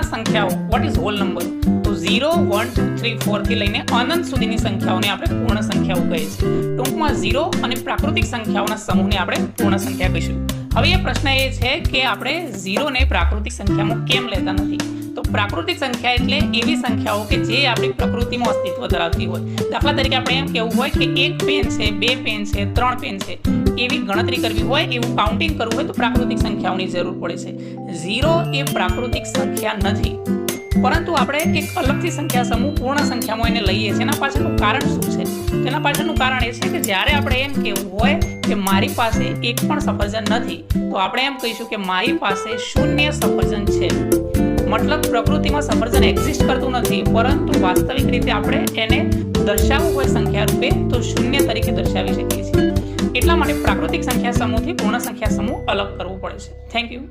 પૂર્ણ સંખ્યાઓ what is hall number? તો 0, 1, 2, 3, 4 થી લઈને અનંત સુધીની સંખ્યાઓને આપણે પૂર્ણ સંખ્યાઓ કહીએ છીએ. ટૂંકમાં 0 અને પ્રાકૃતિક સંખ્યાઓના સમૂહને આપણે પૂર્ણ સંખ્યા કહીશું. હવે એ પ્રશ્ન એ છે કે આપણે 0 ને પ્રાકૃતિક સંખ્યામાં કેમ લેતા નથી? તો પ્રાકૃતિક સંખ્યા એટલે એવી સંખ્યાઓ કે જે આપણી પ્રકૃતિમાં અસ્તિત્વ ધરાવતી હોય. દાખલા તરીકે આપણે એમ કહેવું હોય કે 1 પેન છે, 2 પેન છે, 3 પેન છે, એવી ગણતરી કરવી હોય, એવું કાઉન્ટિંગ કરવું હોય તો પ્રાકૃતિક સંખ્યાઓની જરૂર પડે છે. 0 એ પ્રાકૃતિક સંખ્યા નથી, પરંતુ આપણે એક અલગથી સંખ્યા સમૂહ પૂર્ણ સંખ્યામાં એને લઈએ છીએ. એના પાછળનું કારણ શું છે? તેના પાછળનું કારણ એ છે કે જ્યારે આપણે એમ કહેવું હોય કે મારી પાસે એક પણ સફરજન નથી, તો આપણે એમ કહીશું કે મારી પાસે 0 સફરજન છે. મતલબ પ્રકૃતિમાં સફરજન એક્ઝિસ્ટ કરતું નથી, પરંતુ વાસ્તવિક રીતે આપણે એને દર્શાવવું હોય સંખ્યા રૂપે તો 0 તરીકે દર્શાવી શકીએ છીએ. એટલા માટે પ્રાકૃતિક સંખ્યા સમૂહથી પૂર્ણ સંખ્યા સમૂહ અલગ કરવું પડે છે. Thank you.